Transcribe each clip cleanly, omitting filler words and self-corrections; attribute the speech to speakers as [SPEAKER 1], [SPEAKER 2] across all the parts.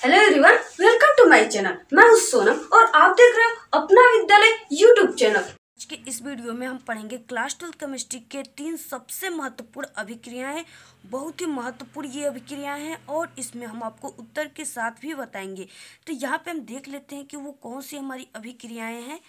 [SPEAKER 1] Hello everyone, welcome to my channel. मैं हूं सोनम और आप देख रहे हो अपना विद्यालय यूट्यूब चैनल। आज के इस वीडियो में हम पढ़ेंगे क्लास 12 केमिस्ट्री के 3 सबसे महत्वपूर्ण अभिक्रियाएं। बहुत ही महत्वपूर्ण ये अभिक्रियाएं हैं और इसमें हम आपको उत्तर के साथ भी बताएंगे। तो यहाँ पे हम देख लेते हैं कि वो कौन सी हमारी अभिक्रियाएं हैं।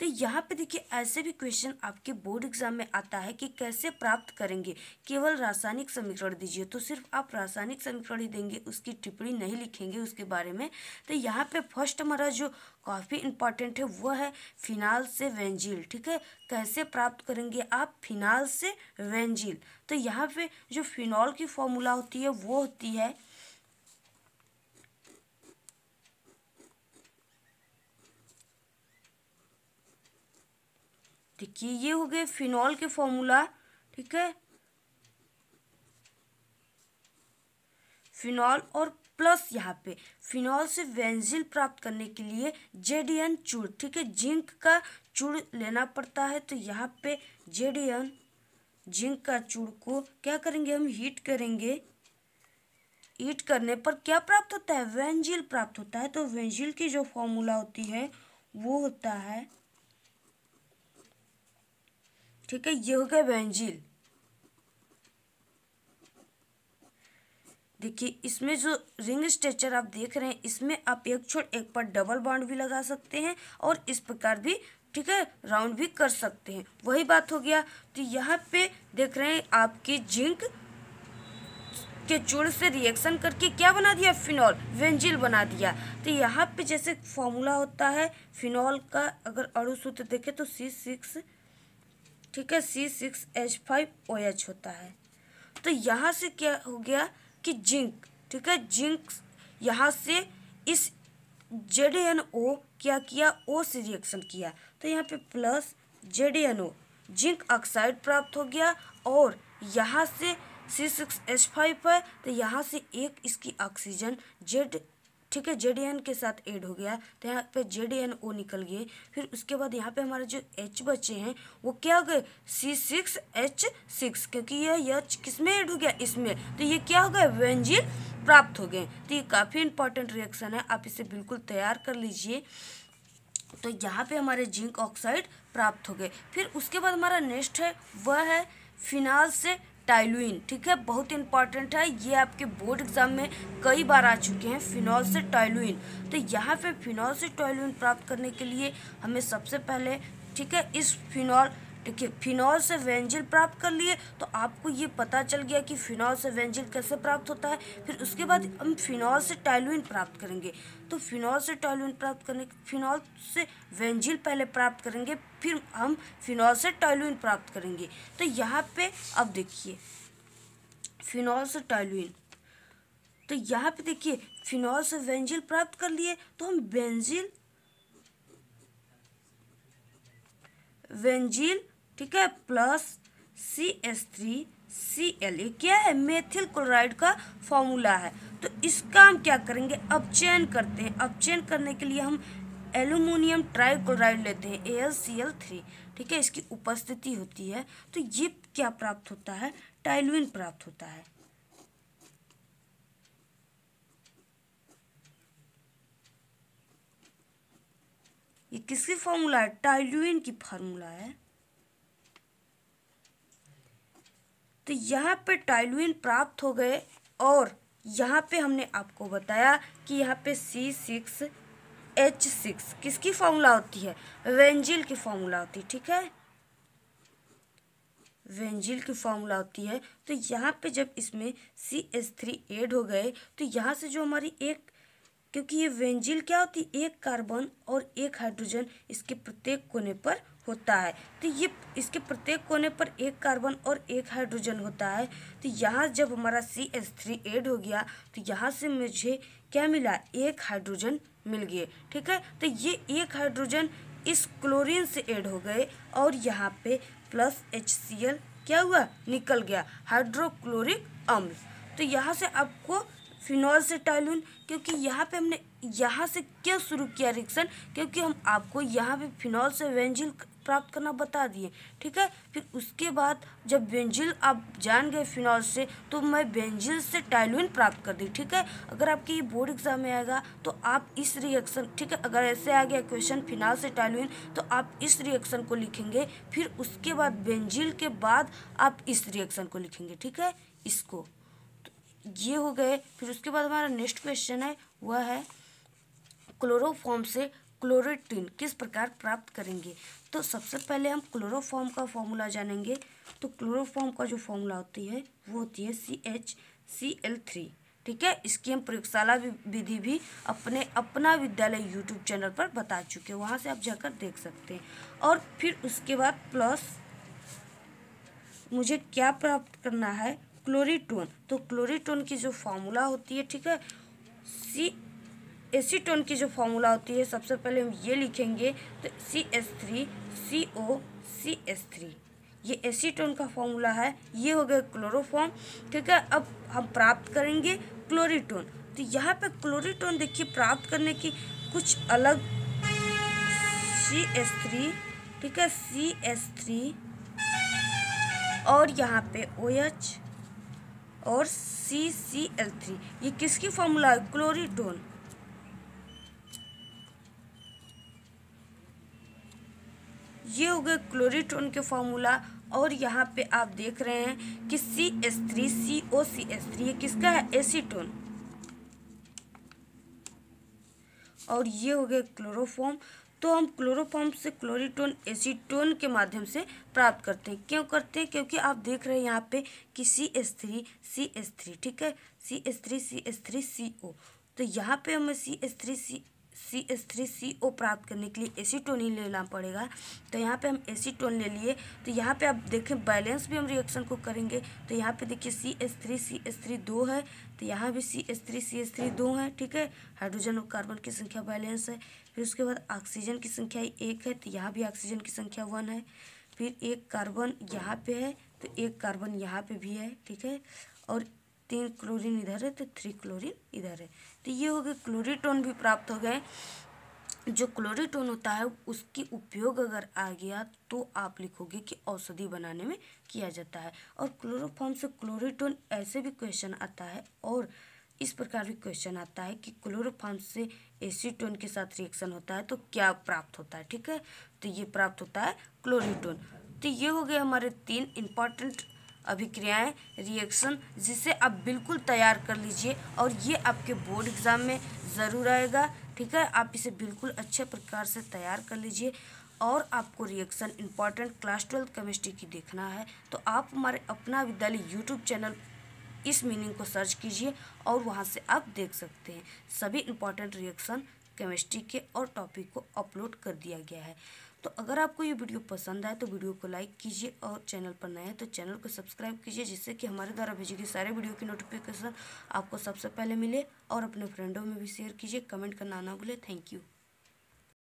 [SPEAKER 1] तो यहाँ पे देखिए, ऐसे भी क्वेश्चन आपके बोर्ड एग्जाम में आता है कि कैसे प्राप्त करेंगे, केवल रासायनिक समीकरण दीजिए। तो सिर्फ आप रासायनिक समीकरण ही देंगे, उसकी टिप्पणी नहीं लिखेंगे उसके बारे में। तो यहाँ पे फर्स्ट हमारा जो काफ़ी इंपॉर्टेंट है वो है फिनाल से वेंजील। ठीक है, कैसे प्राप्त करेंगे आप फिनाल से वेंजील। तो यहाँ पे जो फिनॉल की फॉर्मूला होती है वो होती है, देखिए ये हो गए फिनॉल के फॉर्मूला। ठीक है, फिनॉल और प्लस यहाँ पे फिनॉल से वेंजिल प्राप्त करने के लिए जेडीएन चूड़, ठीक है, जिंक का चूड़ लेना पड़ता है। तो यहाँ पे जेडीएन जिंक का चूड़ को क्या करेंगे, हम हीट करेंगे। हीट करने पर क्या प्राप्त होता है, वेंजिल प्राप्त होता है। तो वेंजिल की जो फॉर्मूला होती है वो होता है, ठीक है, ये हो गया वेंजिल। देखिए इसमें जो रिंग स्ट्रक्चर आप देख रहे हैं, इसमें आप एक छोड़ एक पर डबल बॉन्ड भी लगा सकते हैं और इस प्रकार भी, ठीक है, राउंड भी कर सकते हैं। वही बात हो गया। तो यहाँ पे देख रहे हैं आपकी जिंक के चूड़ से रिएक्शन करके क्या बना दिया, फिनॉल, वेंजिल बना दिया। तो यहाँ पे जैसे फॉर्मूला होता है फिनॉल का, अगर अणु सूत्र देखें तो C6, ठीक है, C6H5OH होता है। तो यहाँ से क्या हो गया कि जिंक, ठीक है, जिंक यहाँ से इस JDNO क्या किया, O से रिएक्शन किया। तो यहाँ पे प्लस JDNO जिंक ऑक्साइड प्राप्त हो गया और यहाँ से C6H5 है। तो यहाँ से एक इसकी ऑक्सीजन जेड, ठीक है, JDN के साथ ऐड हो गया। तो यहाँ पे JDNO निकल गए। फिर उसके बाद यहाँ पे हमारे जो H बचे हैं वो क्या हो गए, C6H6, क्योंकि यह H किस में ऐड हो गया, इसमें। तो ये क्या हो गया, वेंजिल प्राप्त हो गए। तो ये काफ़ी इंपॉर्टेंट रिएक्शन है, आप इसे बिल्कुल तैयार कर लीजिए। तो यहाँ पे हमारे जिंक ऑक्साइड प्राप्त हो गए। फिर उसके बाद हमारा नेक्स्ट है वह है फिनाल से टाइलुइन। ठीक है, बहुत इंपॉर्टेंट है, ये आपके बोर्ड एग्जाम में कई बार आ चुके हैं, फिनॉल से टाइलुइन। तो यहाँ पे फिनॉल से टाइलुइन प्राप्त करने के लिए हमें सबसे पहले, ठीक है, इस फिनॉल, देखिए फिनॉल से वेंजिल प्राप्त कर लिए। तो आपको ये पता चल गया कि फिनॉल से वेंजिल कैसे प्राप्त होता है। फिर उसके बाद हम फिनॉल से टाइलुइन प्राप्त करेंगे। तो फिनॉल से टाइलुइन प्राप्त करने, फिनॉल से वेंजिल पहले प्राप्त करेंगे, फिर हम फिनॉल से टाइलुइन प्राप्त करेंगे। तो यहाँ पे अब देखिए फिनॉल से टाइलुइन, तो यहाँ पे देखिए फिनॉल से वेंजिल प्राप्त कर लिए। तो हम वेंजिल, ठीक है, प्लस CH3Cl, ये क्या है, मेथिल क्लोराइड का फॉर्मूला है। तो इसका हम क्या करेंगे, अब चयन करते हैं। अब चयन करने के लिए हम एल्यूमिनियम ट्राइक्लोराइड लेते हैं, AlCl3, ठीक है, इसकी उपस्थिति होती है। तो ये क्या प्राप्त होता है, टाइलुइन प्राप्त होता है। ये किसकी फॉर्मूला है, टाइलुइन की फॉर्मूला है। तो यहाँ पे टाइलुइन प्राप्त हो गए और यहाँ पे हमने आपको बताया कि यहाँ पे C6H6 किसकी फॉर्मूला होती है, वेंजिल की फॉर्मूला होती है। ठीक है, वेंजिल की फॉर्मूला होती है। तो यहाँ पे जब इसमें CH3 ऐड हो गए तो यहाँ से जो हमारी एक, क्योंकि ये वेंजिल क्या होती है, एक कार्बन और एक हाइड्रोजन इसके प्रत्येक कोने पर होता है। तो ये इसके प्रत्येक कोने पर एक कार्बन और एक हाइड्रोजन होता है। तो यहाँ जब हमारा CH3 ऐड हो गया तो यहाँ से मुझे क्या मिला, एक हाइड्रोजन मिल गए। ठीक है, तो ये एक हाइड्रोजन इस क्लोरीन से ऐड हो गए और यहाँ पे प्लस HCl क्या हुआ, निकल गया, हाइड्रोक्लोरिक अम्ल। तो यहाँ से आपको फिनॉल से टाइलुइन, क्योंकि यहाँ पे हमने यहाँ से क्या शुरू किया रिएक्शन, क्योंकि हम आपको यहाँ पे फिनॉल से वेंजिल प्राप्त करना बता दिए, ठीक है। फिर उसके बाद जब बेंजील आप जान गए फिनॉल से, तो मैं बेंजील से टॉल्यूइन प्राप्त कर दी, ठीक है। अगर आपके ये बोर्ड एग्जाम में आएगा तो आप इस रिएक्शन, ठीक है, अगर ऐसे आ गया क्वेश्चन फिनॉल से टॉल्यूइन, तो आप इस रिएक्शन को लिखेंगे, फिर उसके बाद बेंजील के बाद आप इस रिएक्शन को लिखेंगे, ठीक है, इसको। तो ये हो गए। फिर उसके बाद हमारा नेक्स्ट क्वेश्चन है, वह है क्लोरोफॉर्म से क्लोरेटिन किस प्रकार प्राप्त करेंगे। तो सबसे पहले हम क्लोरोफॉर्म का फॉर्मूला जानेंगे। तो क्लोरोफॉर्म का जो फॉर्मूला होती है वो होती है CHCl3, ठीक है। इसकी हम प्रयोगशाला विधि भी अपना विद्यालय यूट्यूब चैनल पर बता चुके हैं, वहाँ से आप जाकर देख सकते हैं। और फिर उसके बाद प्लस मुझे क्या प्राप्त करना है, क्लोरीटोन। तो क्लोरीटोन की जो फॉर्मूला होती है, ठीक है, एसीटोन की जो फॉर्मूला होती है, सबसे पहले हम ये लिखेंगे, तो CH3COCH3, ये एसीटोन का फॉर्मूला है। ये हो गया क्लोरोफॉर्म, ठीक है। अब हम प्राप्त करेंगे क्लोरीटोन। तो यहाँ पे क्लोरीटोन देखिए प्राप्त करने की कुछ अलग, CH3, ठीक है, CH3 और यहाँ पे OH और CCl3, ये किसकी फॉर्मूला है, क्लोरीटोन। ये हो गए क्लोरीटोन के फॉर्मूला। और यहाँ पे आप देख रहे हैं कि CH3COCH3, ये किसका है, एसीटोन। और ये हो गए क्लोरोफॉर्म। तो हम क्लोरोफॉर्म से क्लोरीटोन एसीटोन के माध्यम से प्राप्त करते हैं। क्यों करते हैं, क्योंकि आप देख रहे हैं यहाँ पे कि CH3, ठीक है, CH3CO। तो यहाँ पे हमें CH3CO प्राप्त करने के लिए एसीटोन ही लेना पड़ेगा। तो यहाँ पे हम एसीटोन ले लिए। तो यहाँ पे आप देखें बैलेंस भी हम रिएक्शन को करेंगे। तो यहाँ पे देखिए CH3 2 है, तो यहाँ भी CH3 2 है, ठीक है। हाइड्रोजन और कार्बन की संख्या बैलेंस है। फिर उसके बाद ऑक्सीजन की संख्या 1 है, तो यहाँ भी ऑक्सीजन की संख्या 1 है। फिर एक कार्बन यहाँ पे है, तो एक कार्बन यहाँ पे भी है, ठीक है। और 3 क्लोरीन इधर है, तो 3 क्लोरीन इधर है। तो ये हो गए क्लोरीटोन भी प्राप्त हो गए। जो क्लोरीटोन होता है उसकी उपयोग अगर आ गया तो आप लिखोगे कि औषधि बनाने में किया जाता है। और क्लोरोफॉर्म से क्लोरीटोन ऐसे भी क्वेश्चन आता है, और इस प्रकार भी क्वेश्चन आता है कि क्लोरोफॉर्म से एसीटोन के साथ रिएक्शन होता है तो क्या प्राप्त होता है, ठीक है। तो ये प्राप्त होता है क्लोरीटोन। तो ये हो गए हमारे 3 इम्पॉर्टेंट अभिक्रियाएं, रिएक्शन, जिसे आप बिल्कुल तैयार कर लीजिए और ये आपके बोर्ड एग्जाम में ज़रूर आएगा, ठीक है। आप इसे बिल्कुल अच्छे प्रकार से तैयार कर लीजिए। और आपको रिएक्शन इम्पॉर्टेंट क्लास 12 केमिस्ट्री की देखना है तो आप हमारे अपना विद्यालय यूट्यूब चैनल इस मीनिंग को सर्च कीजिए और वहाँ से आप देख सकते हैं। सभी इम्पॉर्टेंट रिएक्शन केमिस्ट्री के और टॉपिक को अपलोड कर दिया गया है। तो अगर आपको ये वीडियो पसंद आए तो वीडियो को लाइक कीजिए, और चैनल पर नए हैं तो चैनल को सब्सक्राइब कीजिए, जिससे कि हमारे द्वारा भेजी गई सारे वीडियो की नोटिफिकेशन आपको सबसे पहले मिले। और अपने फ्रेंडों में भी शेयर कीजिए, कमेंट करना ना भूलें। Thank you.